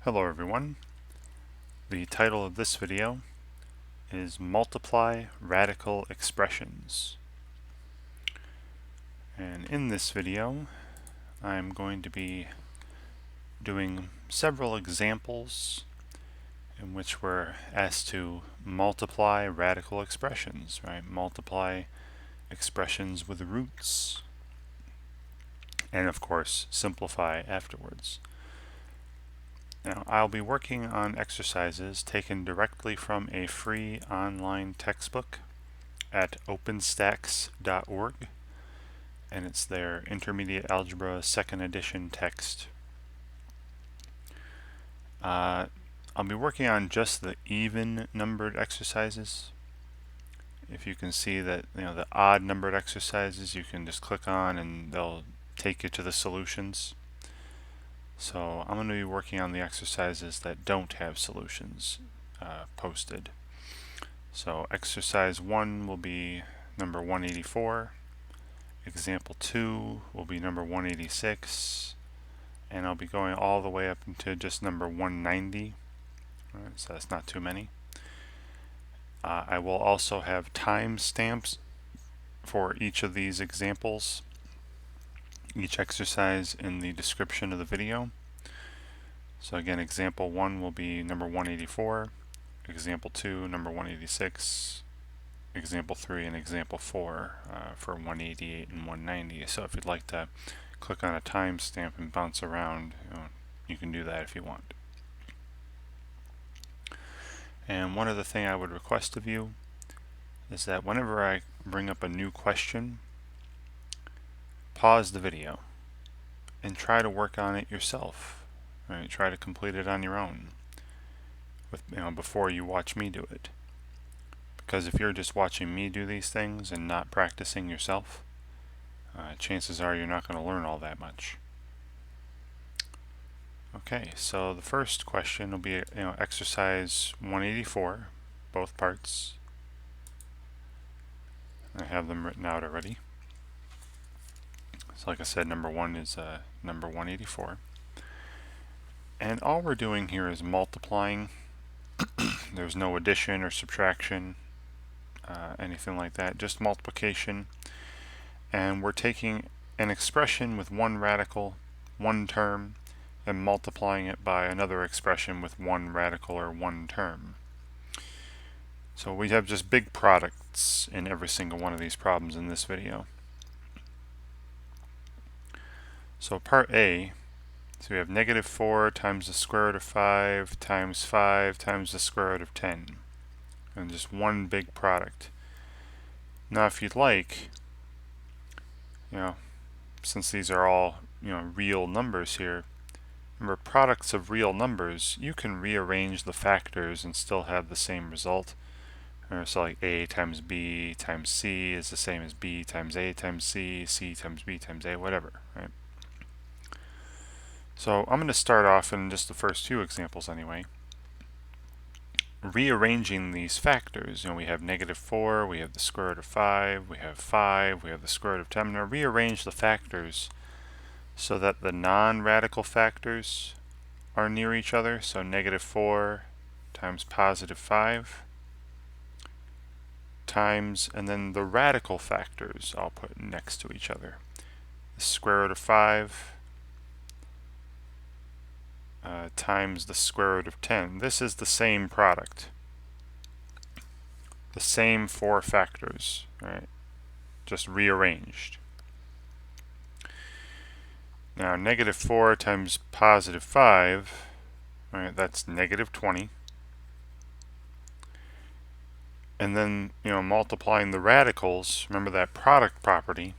Hello everyone. The title of this video is Multiply Radical Expressions. And in this video I'm going to be doing several examples in which we're asked to multiply radical expressions, right? Multiply expressions with roots and of course simplify afterwards. Now, I'll be working on exercises taken directly from a free online textbook at openstax.org, and it's their Intermediate Algebra 2nd edition text. I'll be working on just the even numbered exercises. If you can see that the odd numbered exercises you can just click on and they'll take you to the solutions. So I'm going to be working on the exercises that don't have solutions posted. So exercise 1 will be number 184, example 2 will be number 186, and I'll be going all the way up into just number 190, right, so that's not too many. I will also have timestamps for each of these examples, each exercise in the description of the video. So again, example 1 will be number 184, example 2 number 186, example 3 and example 4 for 188 and 190. So if you'd like to click on a timestamp and bounce around, you can do that if you want. And one other thing I would request of you is that whenever I bring up a new question, pause the video and try to work on it yourself. Right? Try to complete it on your own before you watch me do it. Because if you're just watching me do these things and not practicing yourself, chances are you're not going to learn all that much. Okay, so the first question will be exercise 184, both parts. I have them written out already. So like I said, number 1 is number 184. And all we're doing here is multiplying. There's no addition or subtraction, anything like that, just multiplication. And we're taking an expression with one radical, one term, and multiplying it by another expression with one radical or one term. So we have just big products in every single one of these problems in this video. So part A, so we have negative 4 times the square root of 5 times 5 times the square root of 10. And just one big product. Now if you'd like, since these are all real numbers here, remember, products of real numbers, you can rearrange the factors and still have the same result. So like A times B times C is the same as B times A times C, C times B times A, whatever, right? So I'm going to start off in just the first two examples anyway, rearranging these factors. We have negative 4, we have the square root of 5, we have 5, we have the square root of 10. I'm going to rearrange the factors so that the non-radical factors are near each other. So negative 4 times positive 5 times, and then the radical factors I'll put next to each other. The square root of 5 times the square root of 10. This is the same product. The same four factors, right? Just rearranged. Now negative 4 times positive 5, right, that's negative 20. And then, multiplying the radicals, remember that product property,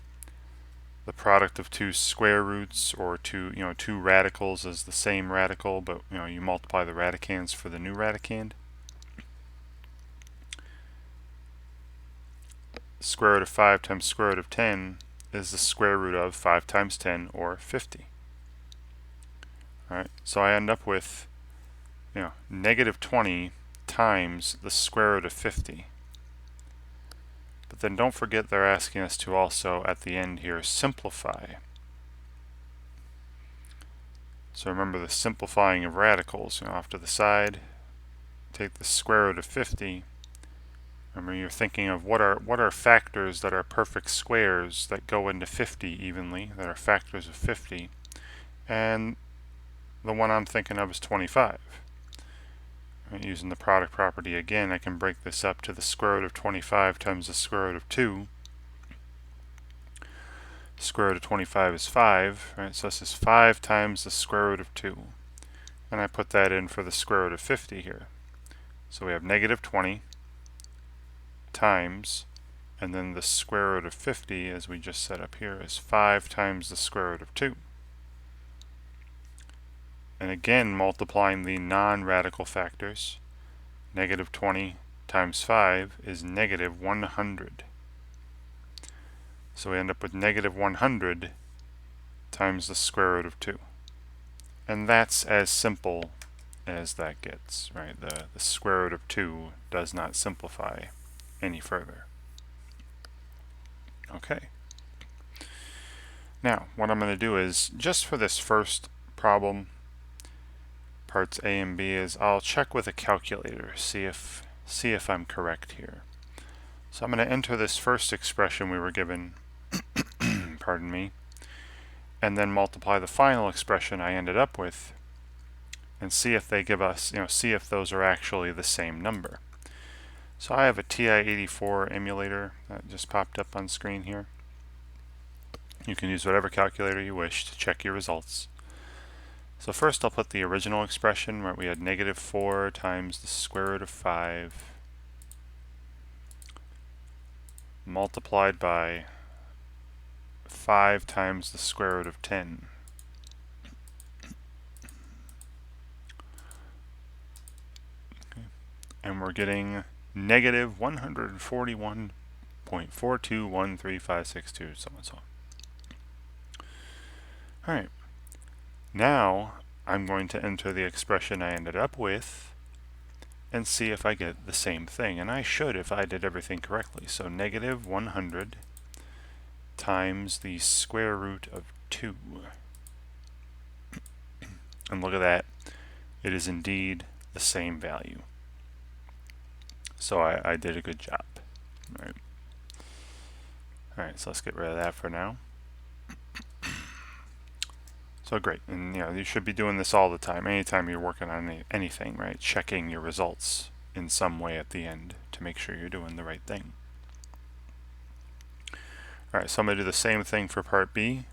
the product of two square roots or two radicals is the same radical, but you multiply the radicands for the new radicand. Square root of 5 times square root of 10 is the square root of 5 times 10, or 50. Alright, so I end up with negative 20 times the square root of 50. But then don't forget they're asking us to also, at the end here, simplify. So remember the simplifying of radicals, off to the side, take the square root of 50. Remember, you're thinking of what are factors that are perfect squares that go into 50 evenly, that are factors of 50, and the one I'm thinking of is 25. Right, using the product property again, I can break this up to the square root of 25 times the square root of 2. Square root of 25 is 5, right? So this is 5 times the square root of 2. And I put that in for the square root of 50 here. So we have negative 20 times, and then the square root of 50, as we just set up here, is 5 times the square root of 2. And again, multiplying the non-radical factors, negative 20 times 5 is negative 100. So we end up with negative 100 times the square root of 2. And that's as simple as that gets, right? The square root of 2 does not simplify any further. Okay. Now, what I'm going to do is, just for this first problem, parts A and B, is I'll check with a calculator, see if I'm correct here. So I'm going to enter this first expression we were given, pardon me, and then multiply the final expression I ended up with, and see if they give us, see if those are actually the same number. So I have a TI-84 emulator that just popped up on screen here. You can use whatever calculator you wish to check your results. So first I'll put the original expression where we had negative 4 times the square root of 5 multiplied by 5 times the square root of 10. Okay. And we're getting negative 141.421356.2, so and so on. Alright, now I'm going to enter the expression I ended up with and see if I get the same thing. And I should if I did everything correctly. So negative 100 times the square root of 2. And look at that. It is indeed the same value. So I did a good job. Alright, so let's get rid of that for now. So great, and you should be doing this all the time, anytime you're working on anything, right? Checking your results in some way at the end to make sure you're doing the right thing. Alright, so I'm going to do the same thing for part B.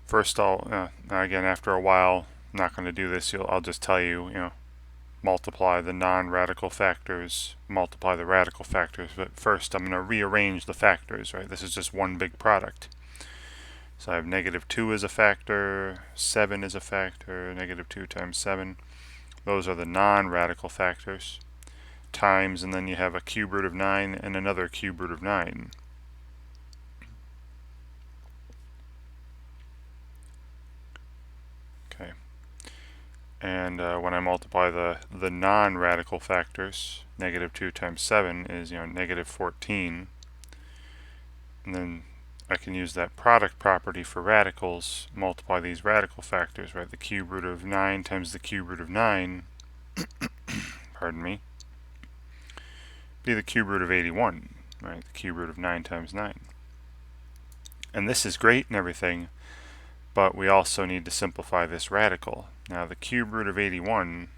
First I'll, again, after a while, I'm not going to do this, I'll just tell you, multiply the non-radical factors, multiply the radical factors, but first I'm going to rearrange the factors, right? This is just one big product. So I have negative 2 as a factor, 7 is a factor, negative 2 times 7. Those are the non-radical factors. Times, and then you have a cube root of 9 and another cube root of 9. Okay. And when I multiply the non-radical factors, negative 2 times 7 is negative 14. And then I can use that product property for radicals, multiply these radical factors, right? The cube root of 9 times the cube root of 9, pardon me, be the cube root of 81, right? The cube root of 9 times 9. And this is great and everything, but we also need to simplify this radical. Now the cube root of 81,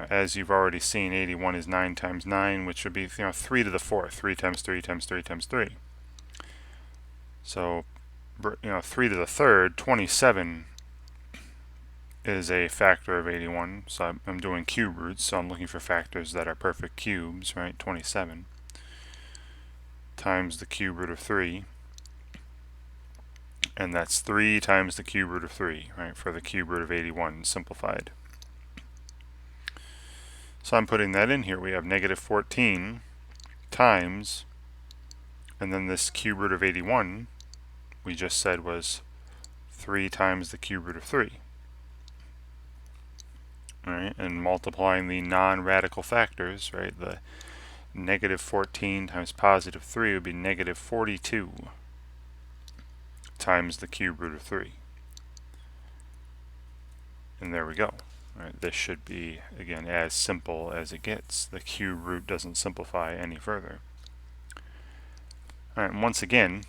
as you've already seen, 81 is 9 times 9, which would be 3 to the 4th, 3 times 3 times 3 times 3. So 3 to the 3rd, 27 is a factor of 81. So I'm doing cube roots, so I'm looking for factors that are perfect cubes, right? 27 times the cube root of 3. And that's 3 times the cube root of 3, right, for the cube root of 81 simplified. So I'm putting that in here. We have negative 14 times, and then this cube root of 81, we just said was 3 times the cube root of 3. Alright, and multiplying the non-radical factors, right, the negative 14 times positive 3 would be negative 42 times the cube root of 3. And there we go. All right, this should be, again, as simple as it gets. The cube root doesn't simplify any further. All right, and once again,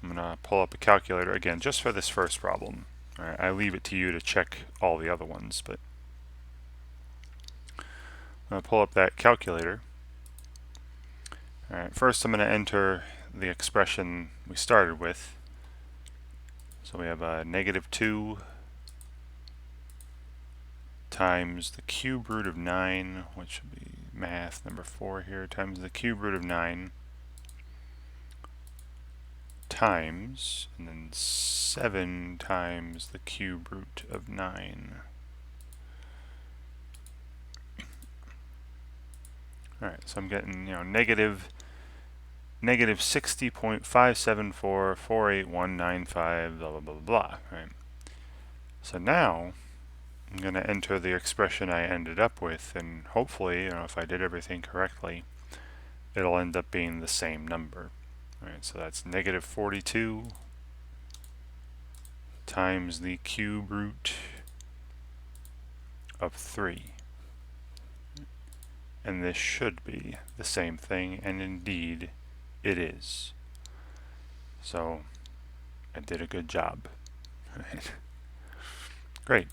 I'm going to pull up a calculator again just for this first problem. All right, I leave it to you to check all the other ones, but I'm going to pull up that calculator. All right, first I'm going to enter the expression we started with. So we have -2 times the cube root of 9, which would be math number 4 here, times the cube root of 9 times, and then 7 times the cube root of 9. Alright, so I'm getting, negative 60.57448,195, blah, blah, blah, blah, right? So now, I'm going to enter the expression I ended up with, and hopefully, if I did everything correctly, it'll end up being the same number. Alright, so that's -42 times the cube root of 3. And this should be the same thing, and indeed it is. So I did a good job. Great.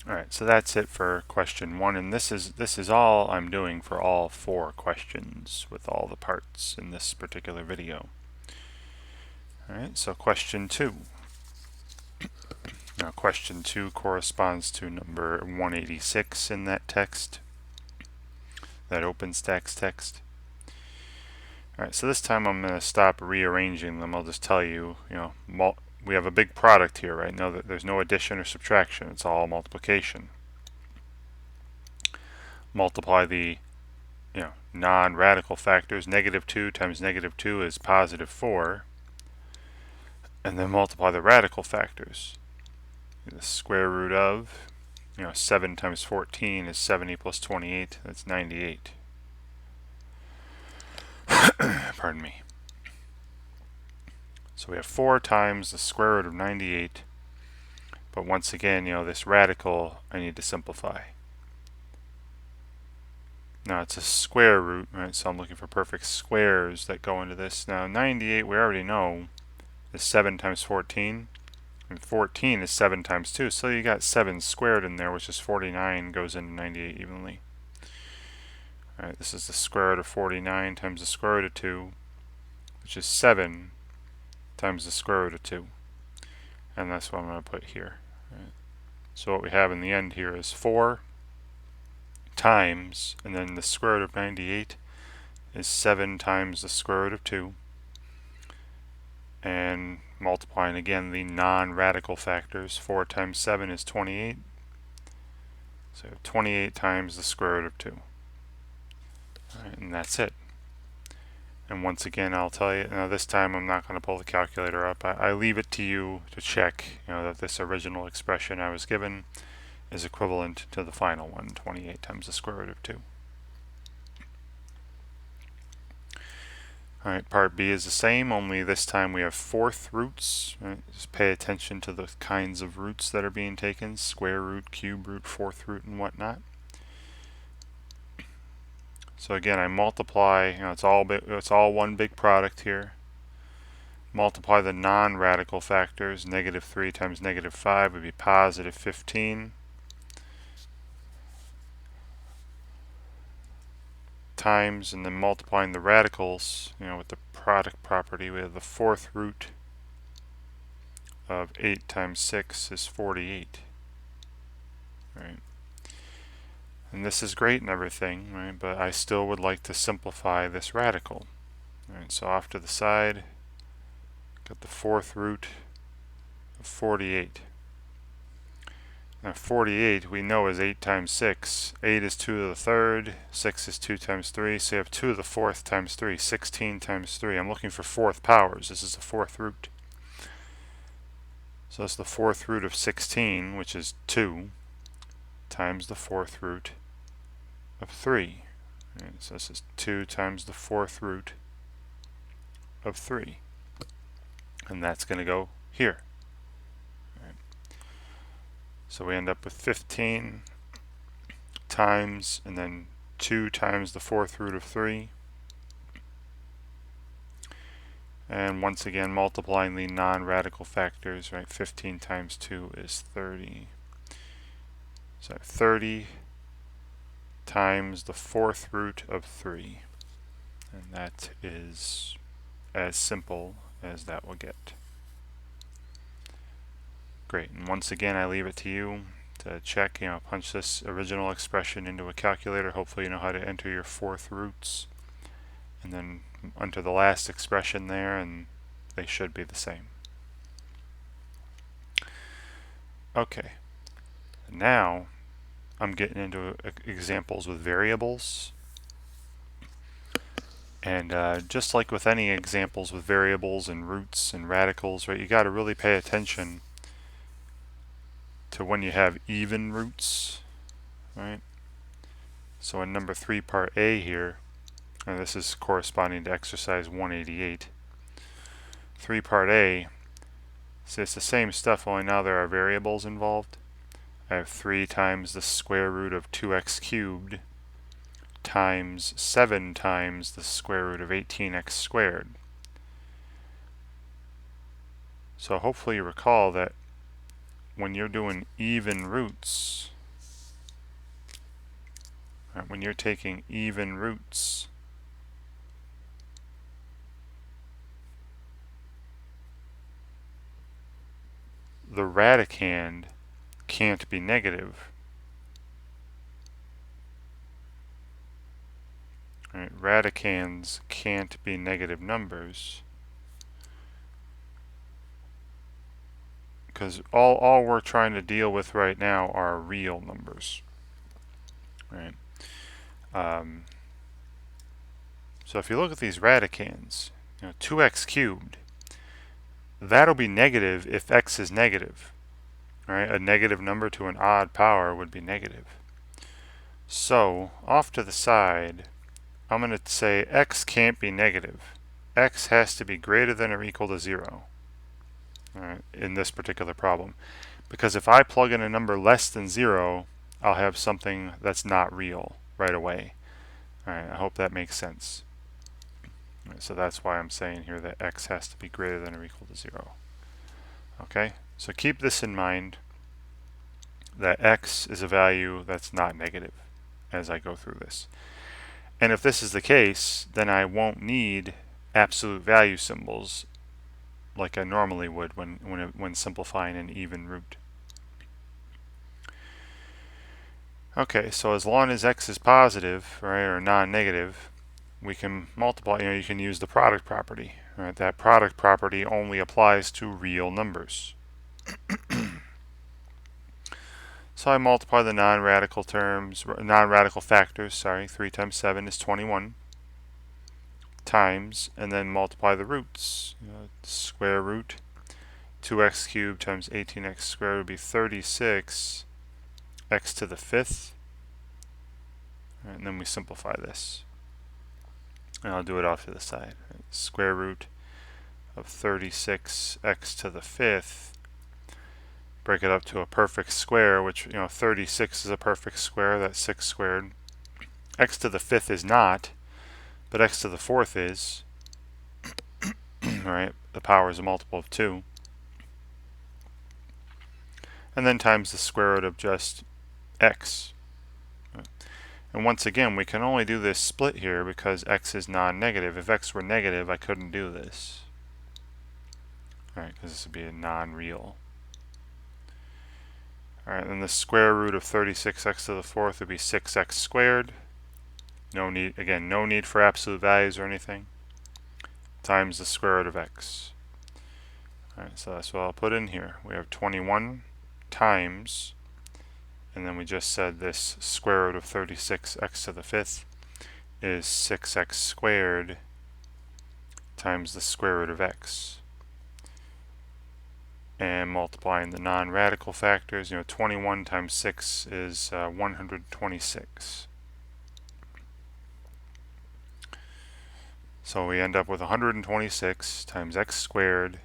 Alright, so that's it for question 1, and this is all I'm doing for all 4 questions with all the parts in this particular video. Alright, so question 2. Now question 2 corresponds to number 186 in that text, that OpenStax text. Alright, so this time I'm going to stop rearranging them. I'll just tell you, we have a big product here, right? Now that there's no addition or subtraction, it's all multiplication. Multiply the non-radical factors. -2 times -2 is +4. And then multiply the radical factors. The square root of, 7 times 14 is 70 plus 28, that's 98. Pardon me. So we have 4 times the square root of 98, but once again, this radical I need to simplify. Now it's a square root, right? So I'm looking for perfect squares that go into this. Now 98, we already know, is 7 times 14. And 14 is 7 times 2, so you got 7 squared in there, which is 49, goes into 98 evenly. Alright, this is the square root of 49 times the square root of 2, which is 7 times the square root of 2. And that's what I'm going to put here. Right. So what we have in the end here is 4 times, and then the square root of 98 is 7 times the square root of 2. And multiplying again the non-radical factors, 4 times 7 is 28. So 28 times the square root of 2. Alright, and that's it. And once again, I'll tell you, this time I'm not going to pull the calculator up. I leave it to you to check, that this original expression I was given is equivalent to the final one, 28 times the square root of 2. Alright, part B is the same, only this time we have 4th roots. Right? Just pay attention to the kinds of roots that are being taken, square root, cube root, 4th root, and whatnot. So again, I multiply, it's all one big product here. Multiply the non-radical factors, -3 times -5 would be +15. Times, and then multiplying the radicals, with the product property, we have the 4th root of 8 times 6 is 48. Right. And this is great and everything, right? But I still would like to simplify this radical. Right, so off to the side, got the 4th root of 48. Now 48 we know is 8 times 6. 8 is 2 to the 3rd, 6 is 2 times 3, so you have 2 to the 4th times 3, 16 times 3. I'm looking for 4th powers. This is the 4th root. So that's the 4th root of 16, which is 2, times the 4th root of 3. Right, so this is 2 times the 4th root of 3. and that's going to go here. Right. So we end up with 15 times, and then 2 times the 4th root of 3. And once again, multiplying the non-radical factors, right? 15 times 2 is 30. So 30 times the 4th root of 3. And that is as simple as that will get. Great. And once again, I leave it to you to check, punch this original expression into a calculator. Hopefully you know how to enter your 4th roots. And then enter the last expression there, and they should be the same. Okay. Now I'm getting into examples with variables. And just like with any examples with variables and roots and radicals, right, you got to really pay attention to when you have even roots, right? So in number 3, part A here, and this is corresponding to exercise 188, 3 part A, so it's the same stuff, only now there are variables involved. I have 3 times the square root of 2x cubed times 7 times the square root of 18x squared. So hopefully you recall that when you're doing even roots, right, when you're taking even roots, the radicand can't be negative. Right, radicands can't be negative numbers, because all we're trying to deal with right now are real numbers, right? So if you look at these radicands, 2x cubed, that'll be negative if x is negative, right? A negative number to an odd power would be negative. So off to the side, I'm going to say x can't be negative. X has to be greater than or equal to 0, right, in this particular problem. Because if I plug in a number less than 0, I'll have something that's not real right away. All right, I hope that makes sense. Right, so that's why I'm saying here that x has to be greater than or equal to 0. Okay, so keep this in mind, that x is a value that's not negative as I go through this. And if this is the case, then I won't need absolute value symbols like I normally would when simplifying an even root. Okay, so as long as x is positive, right, or non-negative, we can multiply, you can use the product property. Right? That product property only applies to real numbers. So I multiply the non-radical factors, 3 times 7 is 21, times, and then multiply the roots. Square root 2x cubed times 18x squared would be 36 x to the 5th. And then we simplify this. And I'll do it off to the side. Square root of 36 x to the 5th. Break it up to a perfect square, which, 36 is a perfect square. That's 6 squared. X to the 5th is not, but x to the 4th is. Right? The power is a multiple of 2. And then times the square root of just x. And once again, we can only do this split here because x is non-negative. If x were negative, I couldn't do this. Alright, because this would be a non-real. Alright, then the square root of 36x to the 4th would be 6x squared. No need for absolute values or anything. Times the square root of x. Alright, so that's what I'll put in here. We have 21 times, and then we just said this square root of 36x to the 5th is 6x squared times the square root of x. And multiplying the non-radical factors, 21 times 6 is 126. So we end up with 126 times x squared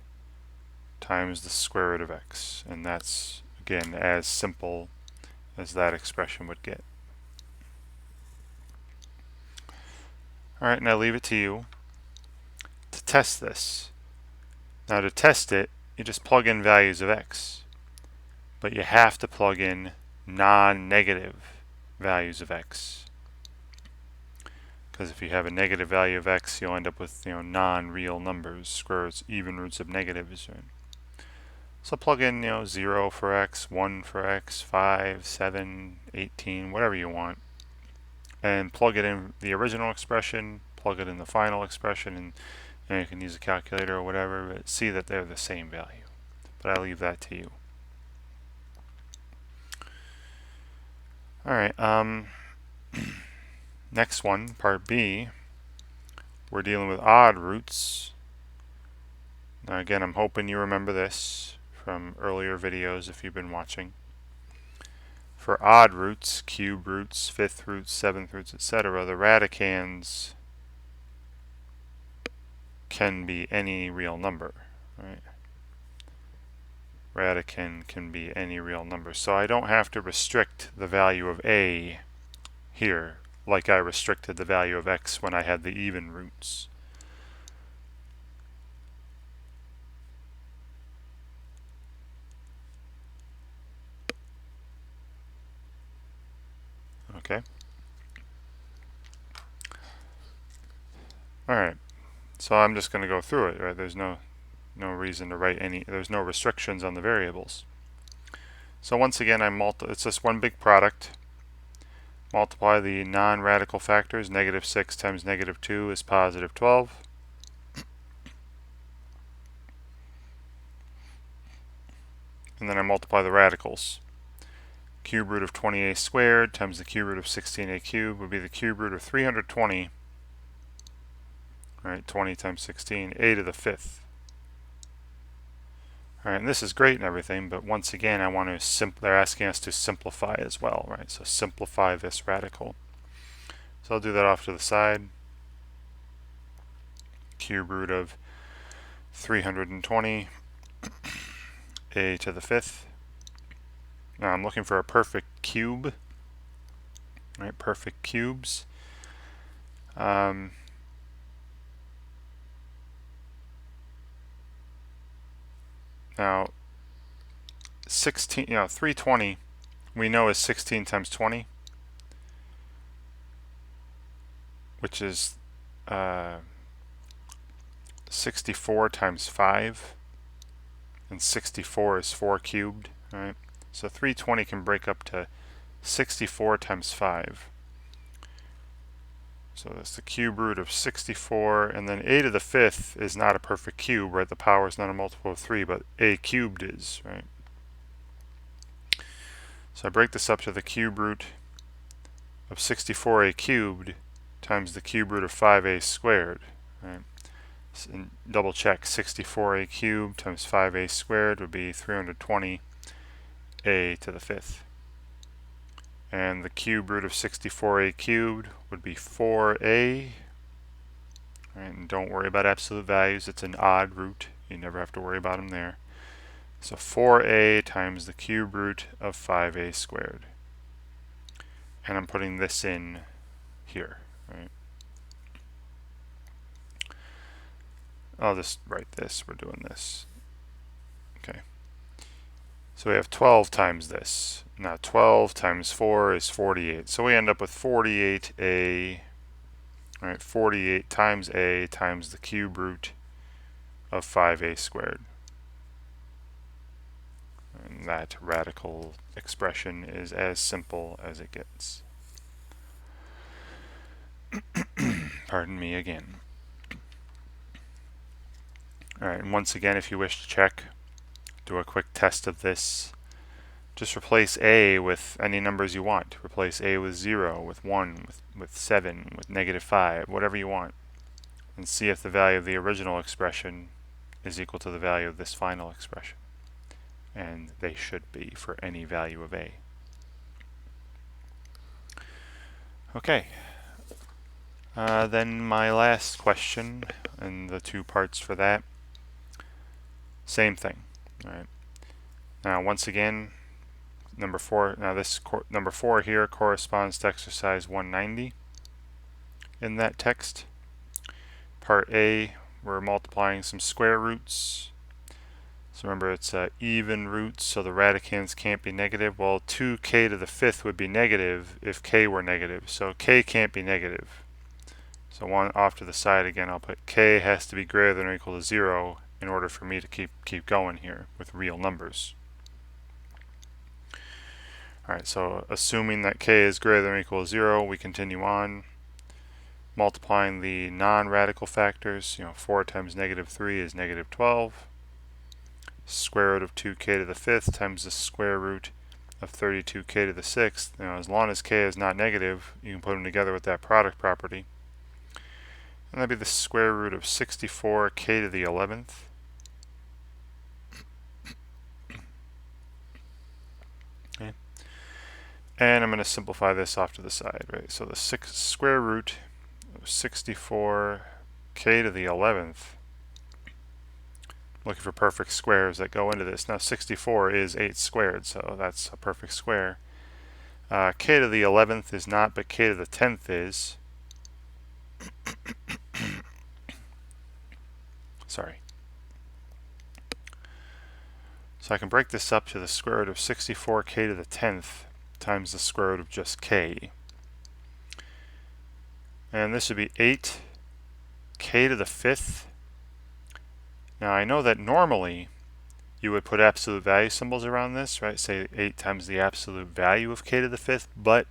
times the square root of x. And that's, again, as simple as that expression would get. Alright, now leave it to you to test this. Now to test it, you just plug in values of x. But you have to plug in non-negative values of x. Because if you have a negative value of x, you'll end up with non-real numbers, square roots, even roots of negatives. Right? So plug in 0 for x, 1 for x, 5, 7, 18, whatever you want. And plug it in the original expression, plug it in the final expression, and you can use a calculator or whatever, but see that they're the same value. But I leave that to you. Alright, next one, part B, we're dealing with odd roots. Now again, I'm hoping you remember this from earlier videos if you've been watching. For odd roots, cube roots, fifth roots, seventh roots, etc., the radicands can be any real number, right? Radicand can be any real number. So I don't have to restrict the value of a here like I restricted the value of x when I had the even roots. Okay. Alright. So I'm just going to go through it, right? There's no reason to write there's no restrictions on the variables. So once again, it's just one big product. Multiply the non-radical factors. Negative 6 times negative 2 is positive 12. And then I multiply the radicals. Cube root of 20a squared times the cube root of 16a cubed would be the cube root of 320. Right, 20 times 16, a to the fifth. Alright, and this is great and everything, but once again, they're asking us to simplify as well, right? So simplify this radical. So I'll do that off to the side. Cube root of 320, a to the fifth. Now I'm looking for a perfect cube, right? Perfect cubes. Now 320 we know is 16 times 20, which is 64 times 5, and 64 is 4 cubed, right? So 320 can break up to 64 times 5. So that's the cube root of 64, and then a to the fifth is not a perfect cube, right? The power is not a multiple of 3, but a cubed is, right? So I break this up to the cube root of 64a cubed times the cube root of 5a squared, right? And double check, 64a cubed times 5a squared would be 320a to the fifth. And the cube root of 64a cubed would be 4a. Right, and don't worry about absolute values. It's an odd root. You never have to worry about them there. So 4a times the cube root of 5a squared. And I'm putting this in here. Right? I'll just write this. We're doing this. Okay. So we have 12 times this. Now 12 times 4 is 48. So we end up with 48a, right, 48 times a times the cube root of 5a squared. And that radical expression is as simple as it gets. Pardon me again. Alright, and once again, if you wish to check, do a quick test of this. Just replace a with any numbers you want. Replace a with 0, with 1, with 7, with negative 5, whatever you want. And see if the value of the original expression is equal to the value of this final expression. And they should be for any value of a. Okay. Then my last question, and the two parts for that. Same thing. All right. Now, once again, number 4. Now, number 4 here corresponds to exercise 190 in that text. Part A, we're multiplying some square roots. So remember, it's even roots, so the radicands can't be negative. Well, 2k to the 5th would be negative if k were negative. So k can't be negative. So one off to the side again, I'll put k has to be greater than or equal to 0 in order for me to keep going here with real numbers. Alright, so assuming that k is greater than or equal to 0, we continue on. Multiplying the non-radical factors, 4 times negative 3 is negative 12. Square root of 2k to the 5th times the square root of 32k to the 6th. As long as k is not negative, you can put them together with that product property. And that'd be the square root of 64k to the 11th. Okay. And I'm going to simplify this off to the side, right? So the square root of 64k to the 11th. Looking for perfect squares that go into this. Now 64 is 8 squared, so that's a perfect square. K to the 11th is not, but k to the 10th is. Sorry. So I can break this up to the square root of 64k to the 10th times the square root of just k. And this would be 8k to the 5th. Now I know that normally you would put absolute value symbols around this, right? Say 8 times the absolute value of k to the 5th, but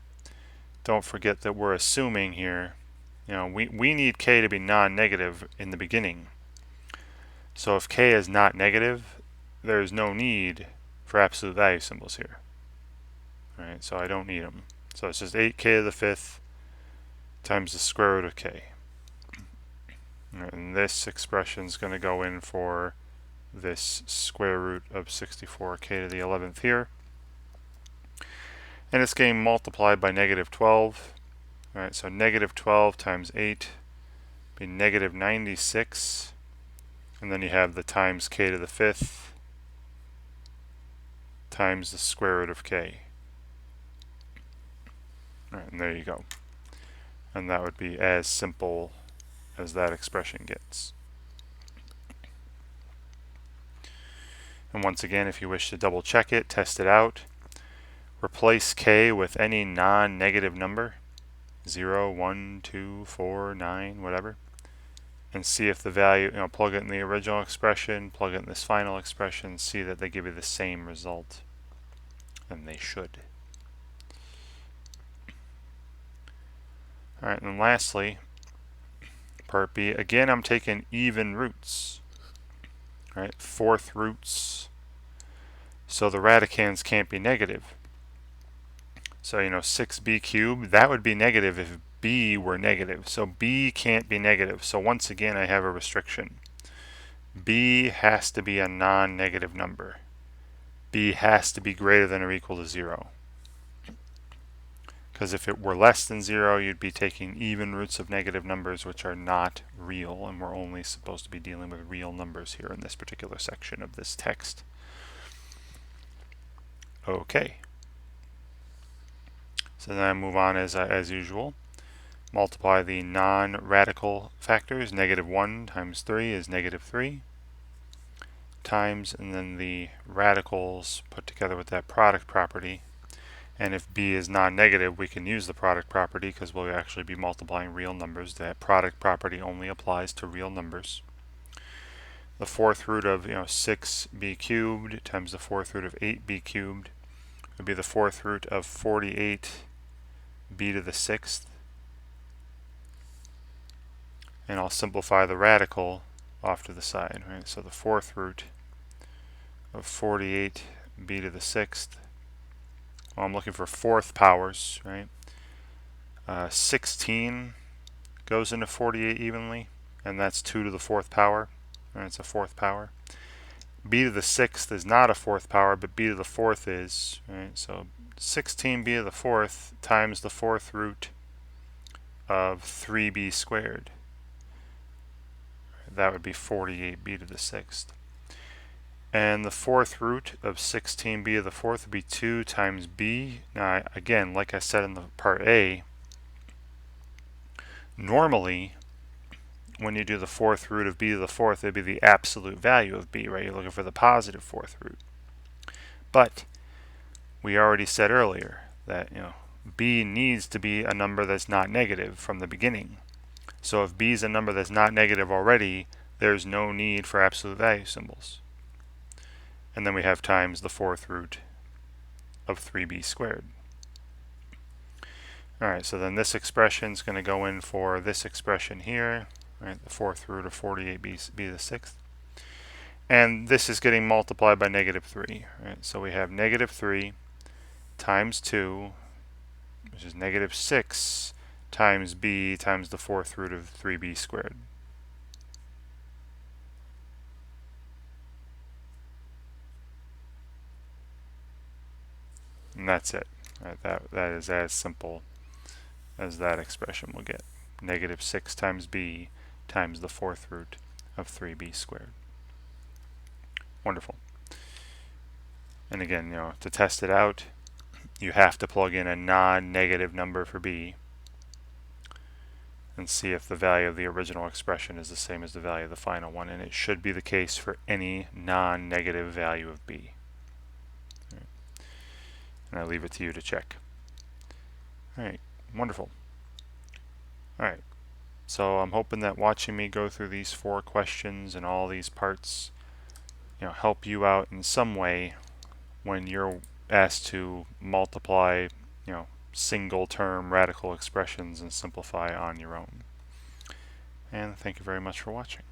don't forget that we're assuming here, we need k to be non-negative in the beginning. So if k is not negative, there's no need for absolute value symbols here. All right, so I don't need them. So it's just 8k to the 5th times the square root of k. And this expression is going to go in for this square root of 64k to the 11th here. And it's getting multiplied by negative 12. All right, so negative 12 times 8 be negative 96. And then you have the times k to the 5th times the square root of k. All right, and there you go. And that would be as simple as that expression gets. And once again, if you wish to double check it, test it out, replace k with any non-negative number, 0, 1, 2, 4, 9, whatever, and see if the value, plug it in the original expression, plug it in this final expression, see that they give you the same result. And they should. Alright, and then lastly, part B, again I'm taking even roots. Right, fourth roots. So the radicands can't be negative. So 6b cubed, that would be negative if b were negative. So b can't be negative. So once again I have a restriction. B has to be a non-negative number. B has to be greater than or equal to 0. Because if it were less than 0, you'd be taking even roots of negative numbers, which are not real, and we're only supposed to be dealing with real numbers here in this particular section of this text. Okay. So then I move on as usual. Multiply the non-radical factors. Negative 1 times 3 is negative 3. Times, and then the radicals put together with that product property. And if b is non-negative, we can use the product property because we'll actually be multiplying real numbers. That product property only applies to real numbers. The fourth root of 6b cubed times the fourth root of 8b cubed would be the fourth root of 48b to the 6th. And I'll simplify the radical off to the side. Right? So the fourth root of 48b to the 6th. Well, I'm looking for fourth powers, right? 16 goes into 48 evenly, and that's 2 to the 4th power. And it's a 4th power. B to the 6th is not a 4th power, but B to the 4th is. Right? So 16b to the 4th times the 4th root of 3b squared. That would be 48b to the 6th. And the fourth root of 16b to the fourth would be 2 times b. Now, again, like I said in the part A, normally when you do the fourth root of b to the fourth, it'd be the absolute value of b, right? You're looking for the positive fourth root. But we already said earlier that b needs to be a number that's not negative from the beginning. So if b is a number that's not negative already, there's no need for absolute value symbols. And then we have times the fourth root of 3b squared. Alright, so then this expression is going to go in for this expression here, right? The fourth root of 48b to the sixth. And this is getting multiplied by negative 3. Right? So we have negative 3 times 2, which is negative 6 times b times the fourth root of 3b squared. And that's it. Right? That is as simple as that expression will get. Negative 6 times b times the fourth root of 3b squared. Wonderful. And again, to test it out, you have to plug in a non-negative number for b and see if the value of the original expression is the same as the value of the final one, and it should be the case for any non-negative value of b. Right. And I leave it to you to check. Alright, wonderful. Alright, so I'm hoping that watching me go through these 4 questions and all these parts help you out in some way when you're asked to multiply single term radical expressions and simplify on your own. And thank you very much for watching.